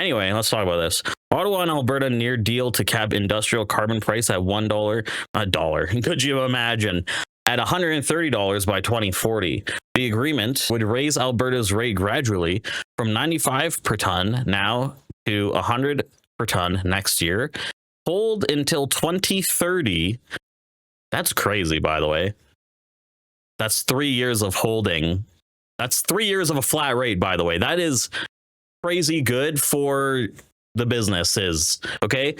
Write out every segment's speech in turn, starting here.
Anyway, let's talk about this. Ottawa and Alberta near deal to cap industrial carbon price at $1 a dollar. Could you imagine? At $130 by 2040. The agreement would raise Alberta's rate gradually from 95 per ton now to 100 per ton next year. Hold until 2030. That's crazy, by the way. That's 3 years of holding. That's 3 years of a flat rate, by the way. That is crazy good for the businesses, okay?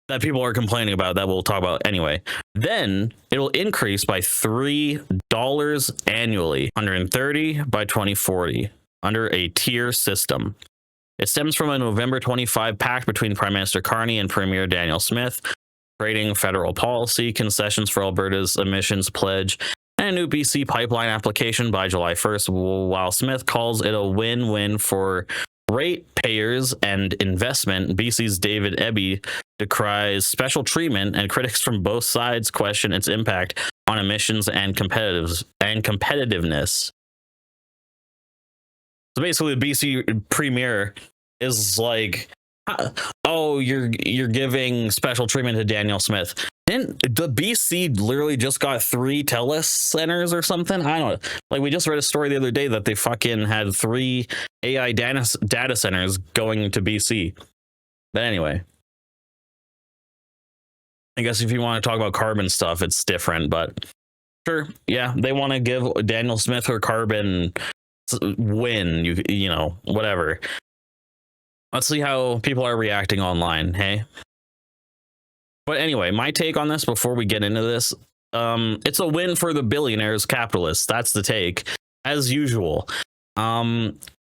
That people are complaining about, that we'll talk about anyway. Then it'll increase by $3 annually, 130 by 2040, under a tier system. It stems from a November 25 pact between Prime Minister Carney and Premier Danielle Smith, creating federal policy concessions for Alberta's emissions pledge and a new BC pipeline application by July 1st, while Smith calls it a win-win for ratepayers and investment. BC's David Eby decries special treatment, and critics from both sides question its impact on emissions and competitiveness. So basically, the BC Premier is like, "Oh, you're giving special treatment to Danielle Smith." Didn't the BC literally just got 3 TELUS centers or something? I don't know. Like, we just read a story the other day that they fucking had 3 AI data centers going to BC. But anyway, I guess if you want to talk about carbon stuff, it's different. But sure, yeah, they want to give Danielle Smith her carbon win. You know, whatever. Let's see how people are reacting online. Hey. But anyway, my take on this before we get into this, it's a win for the billionaires, capitalists. That's the take, as usual.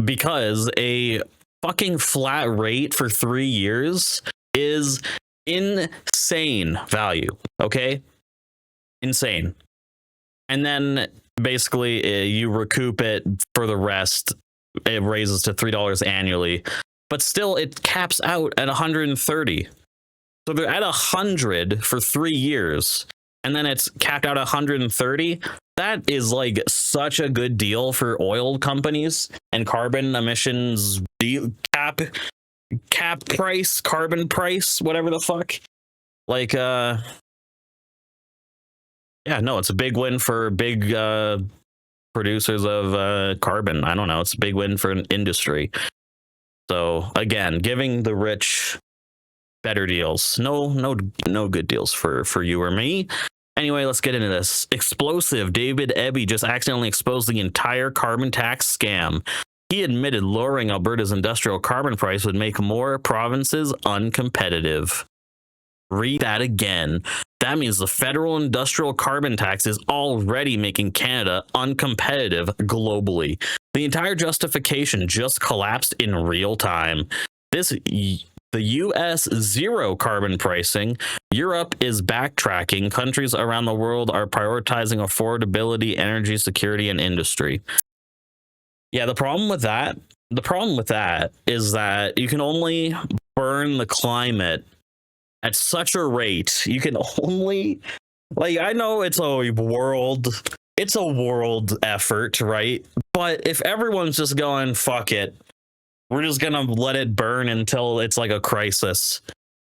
Because a fucking flat rate for 3 years is insane value. Okay? Insane. And then basically you recoup it for the rest. It raises to $3 annually. But still, it caps out at 130. So they're at 100 for 3 years, and then it's capped out at 130. That is like such a good deal for oil companies and carbon emissions cap price, carbon price, whatever the fuck. Like, yeah, no, it's a big win for big producers of carbon. I don't know. It's a big win for an industry. So again, giving the rich better deals. No good deals for you or me. Anyway, let's get into this. Explosive. David Eby just accidentally exposed the entire carbon tax scam. He admitted lowering Alberta's industrial carbon price would make more provinces uncompetitive. Read that again. That means the federal industrial carbon tax is already making Canada uncompetitive globally. The entire justification just collapsed in real time. The US zero carbon pricing. Europe is backtracking. Countries around the world are prioritizing affordability, energy security, and industry. Yeah, the problem with that is that you can only burn the climate at such a rate. You can only, like, I know it's a world effort, right? But if everyone's just going, fuck it, we're just gonna let it burn until it's like a crisis,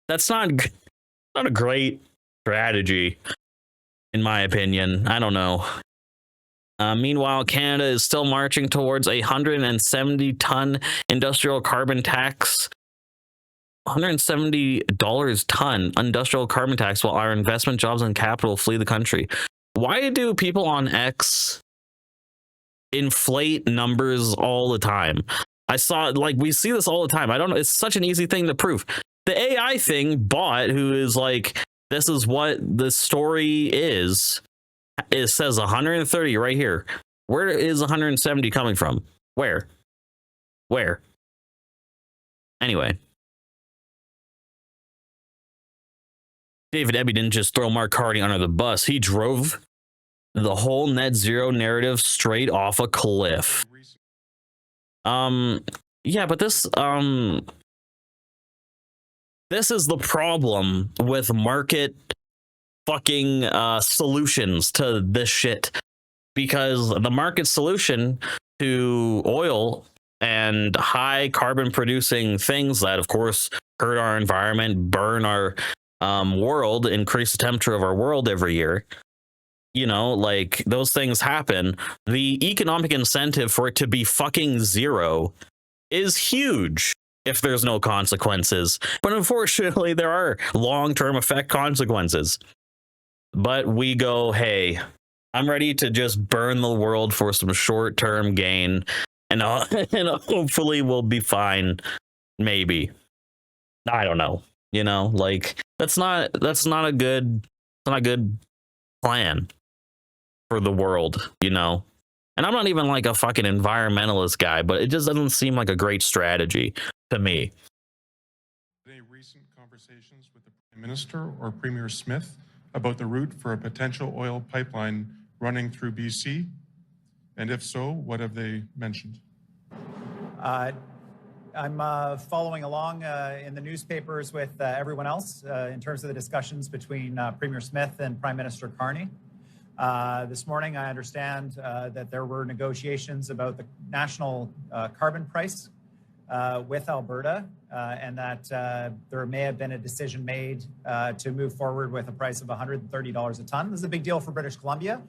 that's not a great strategy, in my opinion. I don't know. Meanwhile, Canada is still marching towards a 170-ton industrial carbon tax. $170 ton industrial carbon tax, while our investment, jobs, and capital flee the country. Why do people on X inflate numbers all the time? I saw, like, we see this all the time. I don't know. It's such an easy thing to prove. The AI thing bot, who is like, this is what the story is, it says 130 right here. Where is 170 coming from? Where? Anyway. David Eby didn't just throw Mark Carney under the bus. He drove the whole net zero narrative straight off a cliff. Yeah, but this is the problem with market fucking solutions to this shit, because the market solution to oil and high carbon producing things that, of course, hurt our environment, burn our world, increase the temperature of our world every year. You know, like those things happen. The economic incentive for it to be fucking zero is huge if there's no consequences. But unfortunately, there are long-term effect consequences. But we go, hey, I'm ready to just burn the world for some short-term gain, and and hopefully we'll be fine. Maybe. I don't know. You know, like that's not a good plan for the world, you know. And I'm not even like a fucking environmentalist guy, but it just doesn't seem like a great strategy to me. Any recent conversations with the Prime Minister or Premier Smith about the route for a potential oil pipeline running through BC? And if so, what have they mentioned? I'm following along in the newspapers with everyone else in terms of the discussions between Premier Smith and Prime Minister Carney. This morning, I understand that there were negotiations about the national carbon price with Alberta, and that there may have been a decision made to move forward with a price of $130 a ton. This is a big deal for British Columbia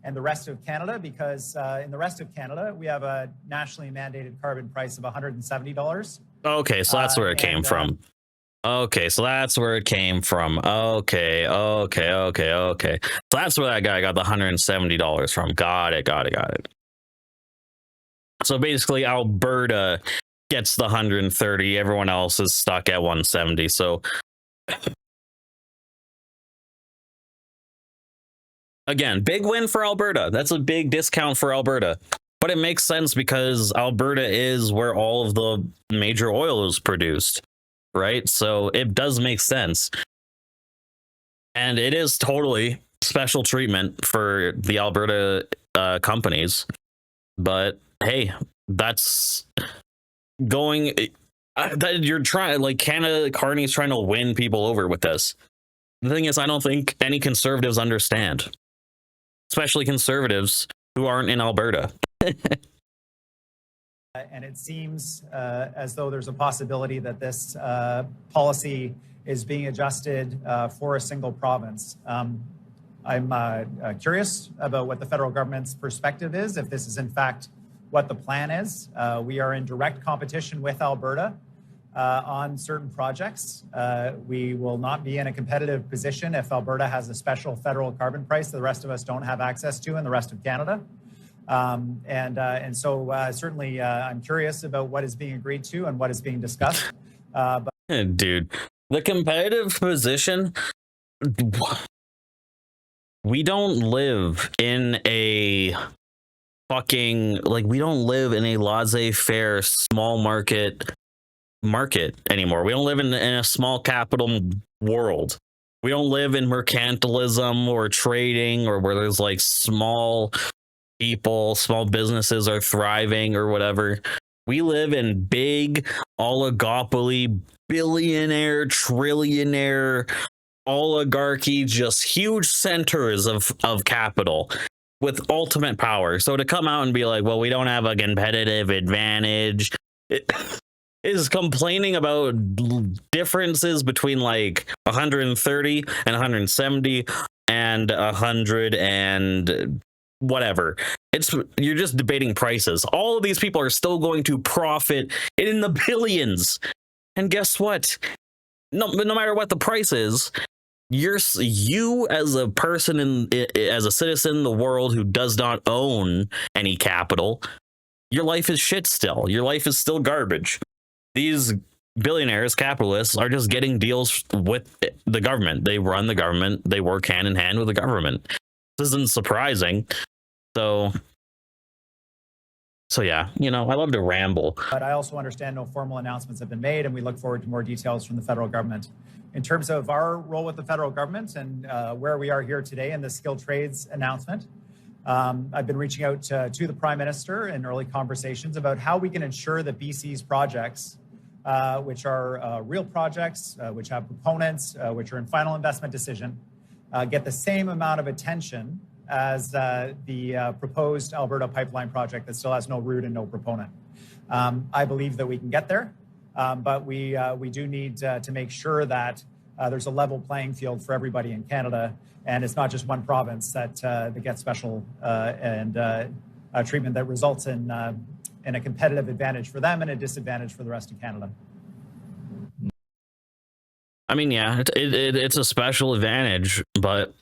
and the rest of Canada, because in the rest of Canada, we have a nationally mandated carbon price of $170. Okay, so that's where it came from. Okay, so that's where it came from. Okay. So that's where that guy got the $170 from. Got it. So basically, Alberta gets the 130. Everyone else is stuck at 170. So again, big win for Alberta. That's a big discount for Alberta. But it makes sense because Alberta is where all of the major oil is produced, right? So it does make sense. And it is totally special treatment for the Alberta companies. But hey, that's going... that you're trying, like, Canada, Carney's trying to win people over with this. The thing is, I don't think any conservatives understand. Especially conservatives who aren't in Alberta. And it seems as though there's a possibility that this policy is being adjusted for a single province. I'm curious about what the federal government's perspective is, if this is in fact what the plan is. We are in direct competition with Alberta on certain projects. We will not be in a competitive position if Alberta has a special federal carbon price that the rest of us don't have access to in the rest of Canada. And so certainly I'm curious about what is being agreed to and what is being discussed. Dude, the competitive position, we don't live in a fucking, like, we don't live in a laissez-faire small market anymore. We don't live in a small capital world. We don't live in mercantilism or trading, or where there's like small people, small businesses are thriving or whatever. We live in big oligopoly, billionaire, trillionaire, oligarchy, just huge centers of capital with ultimate power. So to come out and be like, well, we don't have a competitive advantage, it is complaining about differences between like 130 and 170 and 100 and whatever. You're just debating prices. All of these people are still going to profit in the billions. And guess what? No matter what the price is, you as a person as a citizen in the world who does not own any capital, your life is shit still. Your life is still garbage. These billionaires, capitalists, are just getting deals with the government. They run the government. They work hand in hand with the government. This isn't surprising. So yeah, you know, I love to ramble. But I also understand no formal announcements have been made, and we look forward to more details from the federal government. In terms of our role with the federal government and where we are here today in the skilled trades announcement, I've been reaching out to the Prime Minister in early conversations about how we can ensure that BC's projects, which are real projects, which have proponents, which are in final investment decision, get the same amount of attention as the proposed Alberta pipeline project that still has no route and no proponent. I believe that we can get there, but we do need to make sure that there's a level playing field for everybody in Canada, and it's not just one province that gets special and treatment that results in a competitive advantage for them and a disadvantage for the rest of Canada. I mean, yeah, it's a special advantage, but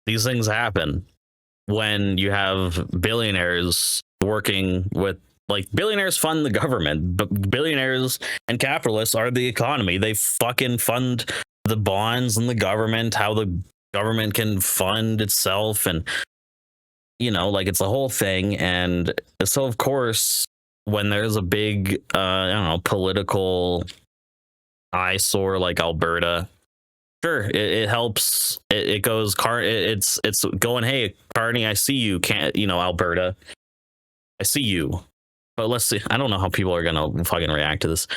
these things happen when you have billionaires working with, like, billionaires fund the government, but billionaires and capitalists are the economy. They fucking fund the bonds and the government, how the government can fund itself, and, you know, like, it's the whole thing. And so, of course, when there's a big, I don't know, political eyesore like Alberta, sure, it helps. It goes, it's going, hey, Carney, I see you. Can't, you know, Alberta, I see you. But let's see. I don't know how people are gonna fucking react to this.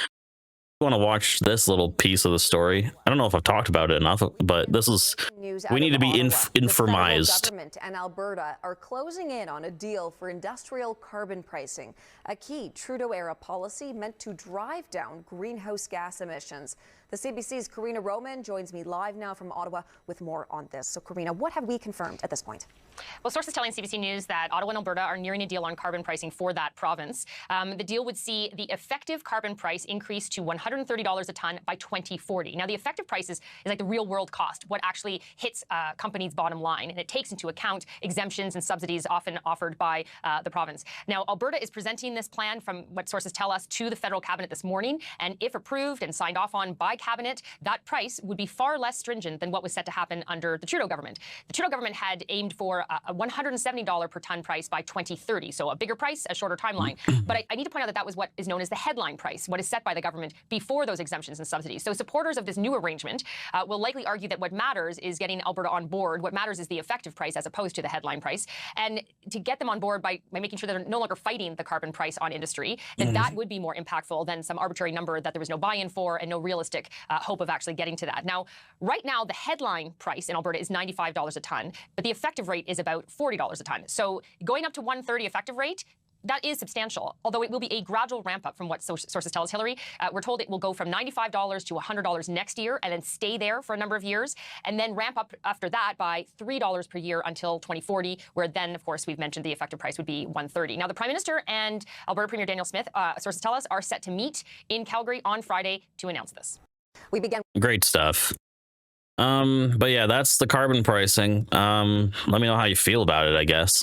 You want to watch this little piece of the story? I don't know if I've talked about it enough, but this is, we need to be informized. The government and Alberta are closing in on a deal for industrial carbon pricing, a key Trudeau-era policy meant to drive down greenhouse gas emissions. The CBC's Karina Roman joins me live now from Ottawa with more on this. So, Karina, what have we confirmed at this point? Well, sources telling CBC News that Ottawa and Alberta are nearing a deal on carbon pricing for that province. The deal would see the effective carbon price increase to $130 a ton by 2040. Now, the effective price is like the real world cost, what actually hits companies' bottom line, and it takes into account exemptions and subsidies often offered by the province. Now, Alberta is presenting this plan, from what sources tell us, to the federal cabinet this morning, and if approved and signed off on by cabinet, that price would be far less stringent than what was set to happen under the Trudeau government. The Trudeau government had aimed for a $170 per ton price by 2030, so a bigger price, a shorter timeline. But I need to point out that that was what is known as the headline price, what is set by the government before those exemptions and subsidies. So supporters of this new arrangement will likely argue that what matters is getting Alberta on board. What matters is the effective price as opposed to the headline price. And to get them on board by making sure they're no longer fighting the carbon price on industry, then that would be more impactful than some arbitrary number that there was no buy-in for and no realistic hope of actually getting to that. Now, right now, the headline price in Alberta is $95 a ton, but the effective rate is about $40 a ton. So going up to $130 effective rate, that is substantial, although it will be a gradual ramp up from what sources tell us, Hillary. We're told it will go from $95 to $100 next year and then stay there for a number of years, and then ramp up after that by $3 per year until 2040, where then, of course, we've mentioned the effective price would be $130. Now, the Prime Minister and Alberta Premier Danielle Smith, sources tell us, are set to meet in Calgary on Friday to announce this. We began. Great stuff. But yeah, that's the carbon pricing. Let me know how you feel about it, I guess.